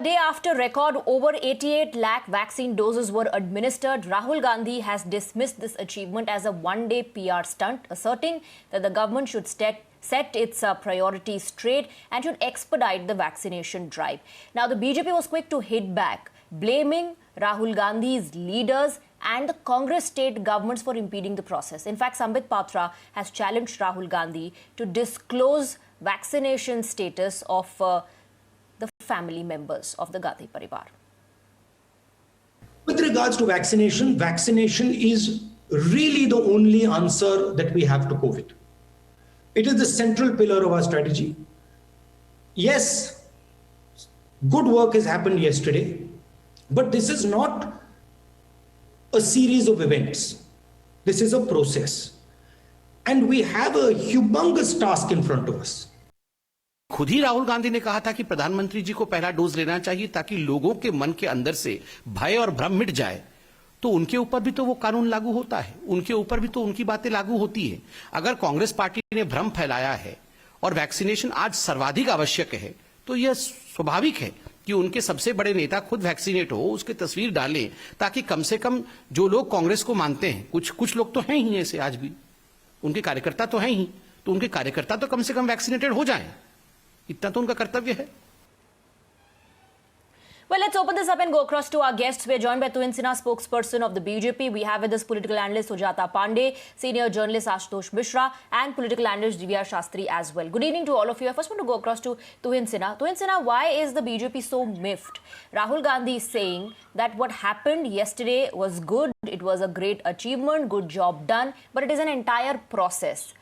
Day after record over 88 lakh vaccine doses were administered, Rahul Gandhi has dismissed this achievement as a one-day PR stunt, asserting that the government should set its priorities straight and should expedite the vaccination drive. Now, the BJP was quick to hit back, blaming Rahul Gandhi's leaders and the Congress state governments for impeding the process. In fact, Sambit Patra has challenged Rahul Gandhi to disclose vaccination status of the family members of the Gandhi Parivar. With regards to vaccination, vaccination is really the only answer that we have to COVID. It is the central pillar of our strategy. Yes, good work has happened yesterday, but this is not a series of events. This is a process. And we have a humongous task in front of us. खुद ही राहुल गांधी ने कहा था कि प्रधानमंत्री जी को पहला dose लेना चाहिए ताकि लोगों के मन के अंदर से भय और भ्रम मिट जाए। तो उनके ऊपर भी तो वो कानून लागू होता है, उनके ऊपर भी तो उनकी बातें लागू होती है। अगर कांग्रेस पार्टी ने भ्रम फैलाया है और वैक्सीनेशन आज सर्वाधिक आवश्यक है, तो यह स्वाभाविक है कि उनके सबसे बड़े नेता खुद वैक्सीनेट हो, उसकी तस्वीर डालें, ताकि कम से कम जो लोग कांग्रेस को मानते हैं, कुछ लोग तो हैं ही ऐसे, आज भी उनके कार्यकर्ता तो हैं ही, तो उनके कार्यकर्ता तो कम से कम वैक्सीनेटेड हो जाएं। इतना तो उनका कर्तव्य है। Well, let's open this up and go across to our guests. We're joined by Tuhin Sinha, spokesperson of the BJP. We have with us political analyst Sujata Pandey, senior journalist Ashutosh Mishra, and political analyst Divya Shastri as well. Good evening to all of you. I first want to go across to Tuhin Sinha. Tuhin Sinha, why is the BJP so miffed? Rahul Gandhi is saying that what happened yesterday was good, it was a great achievement, good job done, but it is an entire process.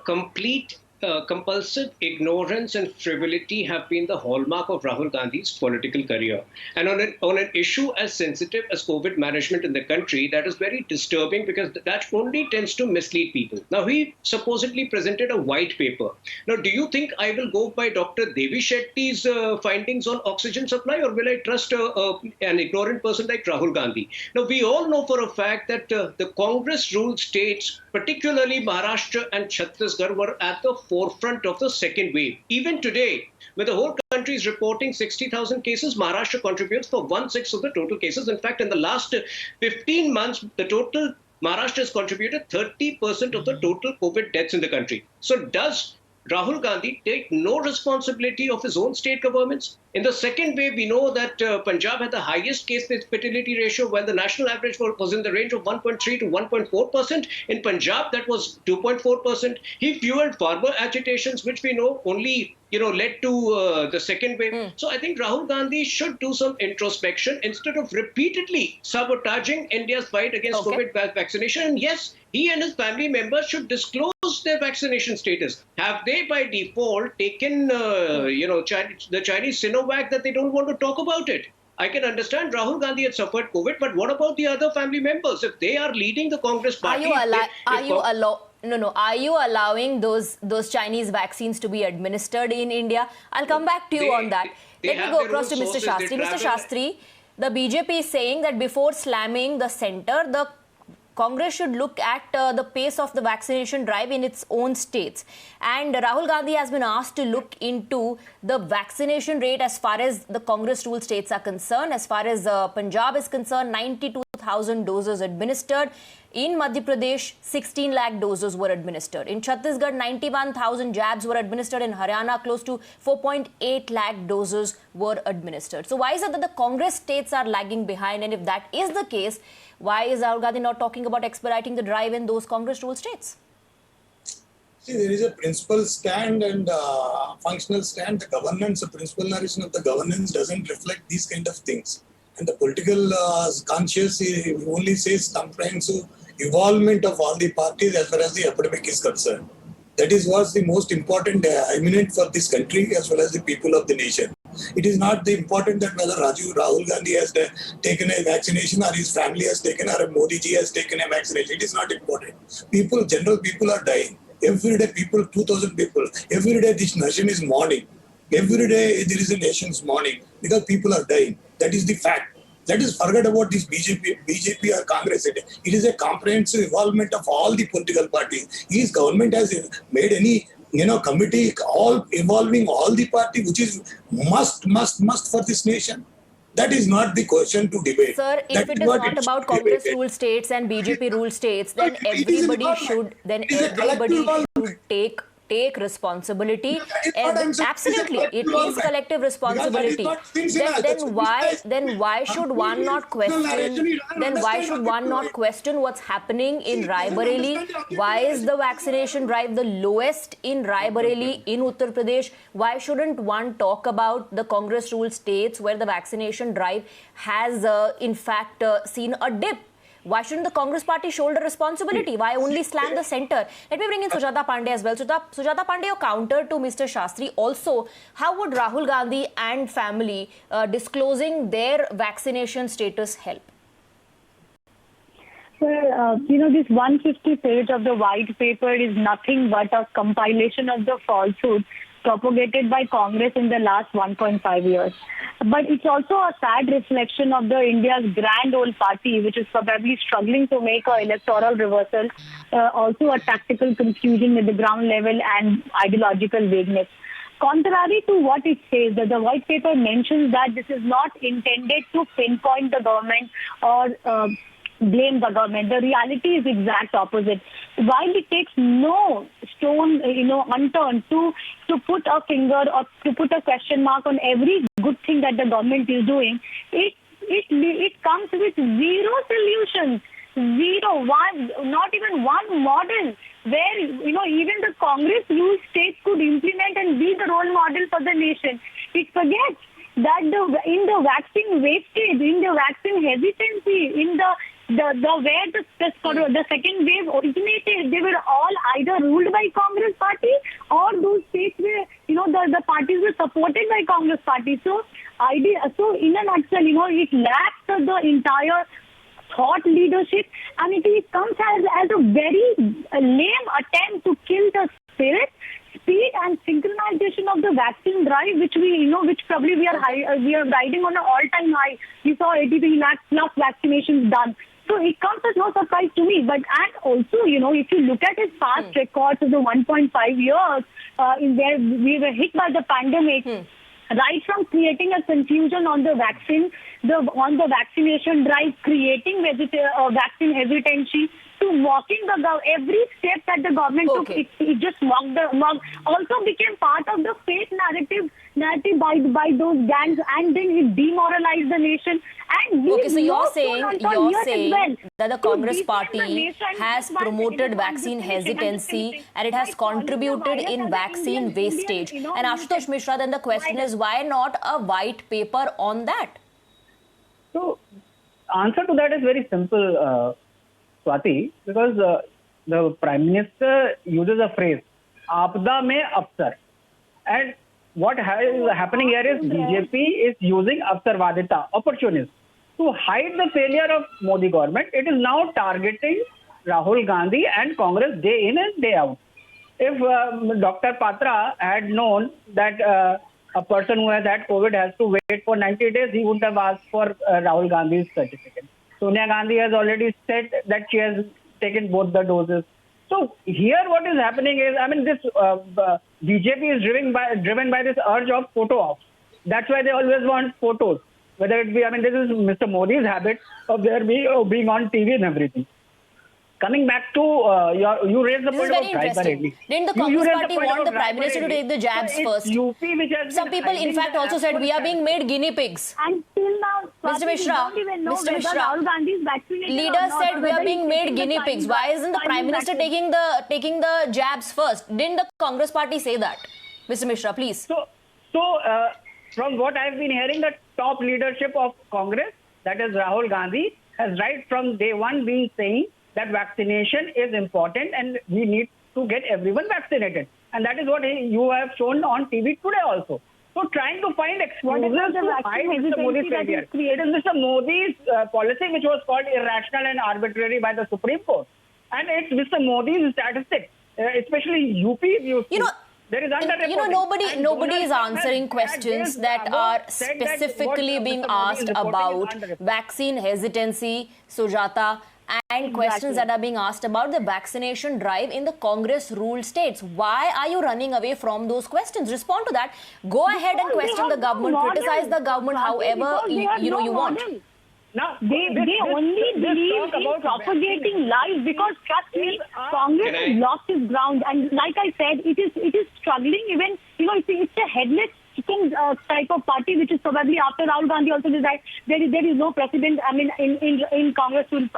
Complete compulsive ignorance and frivolity have been the hallmark of Rahul Gandhi's political career. And on an issue as sensitive as COVID management in the country, that is very disturbing because that only tends to mislead people. Now, he supposedly presented a white paper. Now, do you think I will go by Dr. Devi Shetty's findings on oxygen supply, or will I trust an ignorant person like Rahul Gandhi? Now, we all know for a fact that the Congress-ruled states, particularly Maharashtra and Chhattisgarh, were at the forefront of the second wave. Even today, when the whole country is reporting 60,000 cases, Maharashtra contributes for 1/6 of the total cases. In fact, in the last 15 months, the total Maharashtra has contributed 30% of the total COVID deaths in the country. So does Rahul Gandhi take no responsibility of his own state governments? In the second wave, we know that Punjab had the highest case fatality ratio, while the national average was in the range of 1.3 to 1.4%. In Punjab, that was 2.4%. He fueled farmer agitations, which we know only led to the second wave. So I think Rahul Gandhi should do some introspection instead of repeatedly sabotaging India's fight against COVID vaccination. And yes, he and his family members should disclose their vaccination status. Have they by default taken the Chinese Sinovac that they don't want to talk about it? I can understand Rahul Gandhi had suffered COVID, but what about the other family members? If they are leading the Congress party, Are you allowing those Chinese vaccines to be administered in India? I'll come back to you on that. Let me go across to Mr. Shastri. Mr. Shastri, the BJP is saying that before slamming the centre, the Congress should look at the pace of the vaccination drive in its own states. And Rahul Gandhi has been asked to look into the vaccination rate as far as the Congress-ruled states are concerned. As far as Punjab is concerned, 92,000 doses administered. In Madhya Pradesh, 16 lakh doses were administered. In Chhattisgarh, 91,000 jabs were administered. In Haryana, close to 4.8 lakh doses were administered. So why is it that the Congress states are lagging behind? And if that is the case, why is Rahul Gandhi not talking about expediting the drive in those Congress-ruled states? See, there is a principal stand and functional stand. The governance, the principal narration of the governance doesn't reflect these kind of things. And the political conscious only says comprehensive involvement of all the parties as far as the epidemic is concerned. That is what's the most important, imminent for this country as well as the people of the nation. It is not the important that whether Rahul Gandhi has taken a vaccination or his family has taken or Modi ji has taken a vaccination. It is not important. General people are dying. Every day 2,000 people. Every day this nation is mourning. Every day there is a nation's mourning because people are dying. That is the fact. Let us forget about this BJP or Congress. It is a comprehensive involvement of all the political parties. His government has made any committee, all involving all the party, which is must for this nation. That is not the question to debate. Sir, if it is not about Congress ruled states and BJP ruled states, then everybody should take responsibility. Absolutely, it is collective responsibility. Then why should one not question? Then why should one not question what's happening in Raebareli? Why is the vaccination drive the lowest in Raebareli in Uttar Pradesh? Why shouldn't one talk about the Congress ruled states where the vaccination drive has in fact seen a dip? Why shouldn't the Congress party shoulder responsibility? Why only slam the centre? Let me bring in Sujata Pandey as well. Sujata Pandey, your counter to Mr. Shastri. Also, how would Rahul Gandhi and family disclosing their vaccination status help? Well, this 150 page of the white paper is nothing but a compilation of the falsehoods propagated by Congress in the last 1.5 years. But it's also a sad reflection of the India's grand old party, which is probably struggling to make an electoral reversal, also a tactical confusion at the ground level and ideological vagueness. Contrary to what it says, that the white paper mentions that this is not intended to pinpoint the government or blame the government. The reality is exact opposite. While it takes no stone, unturned to put a finger or to put a question mark on every good thing that the government is doing, it comes with zero solutions, not even one model where even the Congress ruled states could implement and be the role model for the nation. It forgets that in the vaccine wastage, in the vaccine hesitancy, in the where the second wave originated, they were all either ruled by Congress party or those states where the parties were supported by Congress party. So in a nutshell, it lacks the entire thought leadership, and it comes as a very lame attempt to kill the spirit, speed and synchronization of the vaccine drive, which probably we are riding on an all-time high. We saw 83 lakh plus vaccinations done. So it comes as no surprise to me. And also, if you look at his past records of the 1.5 years, in where we were hit by the pandemic, right from creating a confusion on the vaccine, on the vaccination drive, creating vaccine hesitancy, to mocking every step that the government took, it just mocked. Also became part of the fake narrative by those gangs, and then it demoralized the nation. And so you're saying that the Congress party has promoted vaccine hesitancy and it has contributed in vaccine wastage. And Ashutosh Mishra, then the question is, why not a white paper on that? So, answer to that is very simple, Swati, because the Prime Minister uses a phrase, "Aapda mein afsar," and what is happening here is BJP is using afsarvadita, opportunism, to hide the failure of Modi government. It is now targeting Rahul Gandhi and Congress day in and day out. If Dr. Patra had known that a person who has had COVID has to wait for 90 days, he wouldn't have asked for Rahul Gandhi's certificate. Sonia Gandhi has already said that she has taken both the doses. So here what is happening is, this BJP is driven by this urge of photo ops. That's why they always want photos. Whether it be, this is Mr. Modi's habit of being on TV and everything. Coming back to you raised the point about Raebareli. Didn't the Congress party want the Prime Minister to take the jabs first? Some people, in fact, also said we are being made guinea pigs. Until now, Mr. Mishra, leaders said we are being made guinea pigs. Why isn't the Prime Minister taking the jabs first? Didn't the Congress party say that? Mr. Mishra, please. So from what I've been hearing, the top leadership of Congress, that is Rahul Gandhi, has right from day one been saying that vaccination is important and we need to get everyone vaccinated. And that is what you have shown on TV today also. So trying to find excuses to hide Mr. Modi's failure. It is Mr. Modi's policy which was called irrational and arbitrary by the Supreme Court. And it's Mr. Modi's statistics, especially UP. There is nobody is answering questions that are specifically being asked about vaccine hesitancy, Sujata. and questions that are being asked about the vaccination drive in the Congress-ruled states. Why are you running away from those questions? Respond to that. Go ahead and question the government, criticize the government however you want. Now, They only believe in propagating lies because, trust me, Congress has lost its ground. And like I said, it is struggling. Even, it's a headless chicken type of party, which is probably after Rahul Gandhi also decided there is no precedent. I mean, in Congress till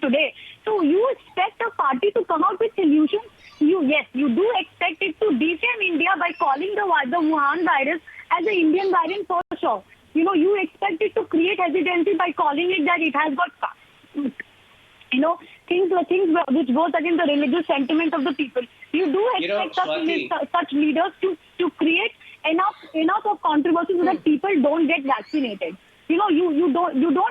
today. So you expect a party to come out with solutions. You do expect it to defame India by calling the Wuhan virus as an Indian variant for sure. You expect it to create hesitancy by calling it that it has got, things which goes against the religious sentiment of the people. You do expect such leaders to create enough of controversy so that people don't get vaccinated. You don't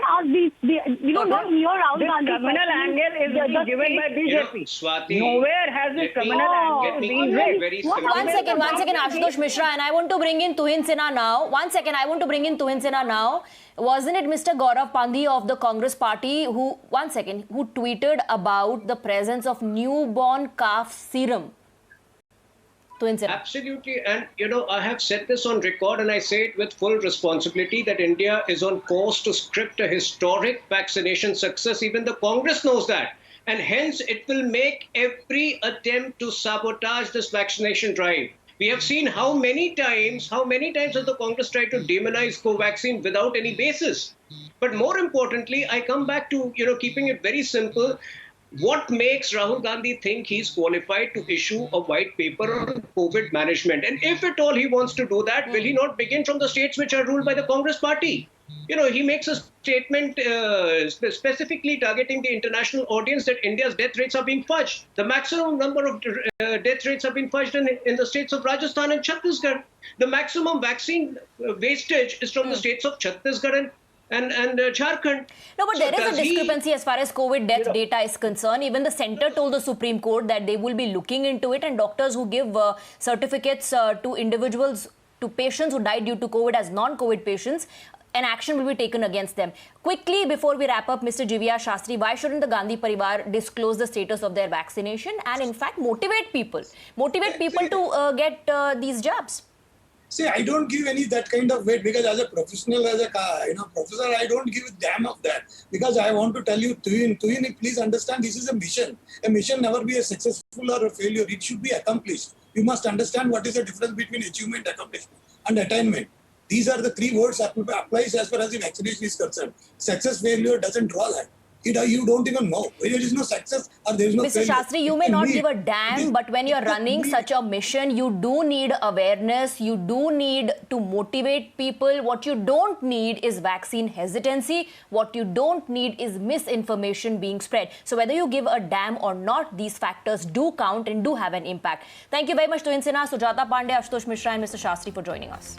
ask don't hear Rahul this Gandhi. communal angle is being given by BJP. Swati, Nowhere has this communal angle been raised. One second, Ashutosh Mishra, and I want to bring in Tuhin Sinha now. Wasn't it Mr. Gaurav Pandey of the Congress party who tweeted about the presence of newborn calf serum? Absolutely. And, I have said this on record and I say it with full responsibility that India is on course to script a historic vaccination success. Even the Congress knows that. And hence, it will make every attempt to sabotage this vaccination drive. We have seen how many times has the Congress tried to demonize Covaxin without any basis. But more importantly, I come back to, keeping it very simple. What makes Rahul Gandhi think he's qualified to issue a white paper on COVID management? And if at all he wants to do that, will he not begin from the states which are ruled by the Congress party? He makes a statement specifically targeting the international audience that India's death rates are being fudged. The maximum number of death rates have been fudged in the states of Rajasthan and Chhattisgarh. The maximum vaccine wastage is from the states of Chhattisgarh and Jharkhand. No, but there is a discrepancy as far as COVID death data is concerned. Even the center told the Supreme Court that they will be looking into it, and doctors who give certificates to individuals, to patients who died due to COVID as non-COVID patients, an action will be taken against them. Quickly, before we wrap up, Mr. G.V.R. Shastri, why shouldn't the Gandhi Parivar disclose the status of their vaccination and in fact motivate people to get these jabs? See, I don't give any that kind of weight because as a professional, as a professor, I don't give a damn of that. Because I want to tell you, Tuhin, please understand this is a mission. A mission never be a successful or a failure. It should be accomplished. You must understand what is the difference between achievement, accomplishment and attainment. These are the three words that applies as far as the vaccination is concerned. Success, failure doesn't draw that. You don't even know. There is no success or there is no Mr. failure. Shastri, you may not give a damn, but when you're running such a mission, you do need awareness, you do need to motivate people. What you don't need is vaccine hesitancy. What you don't need is misinformation being spread. So whether you give a damn or not, these factors do count and do have an impact. Thank you very much, Tuhin Sinha, Sujata Pandey, Ashutosh Mishra and Mr. Shastri for joining us.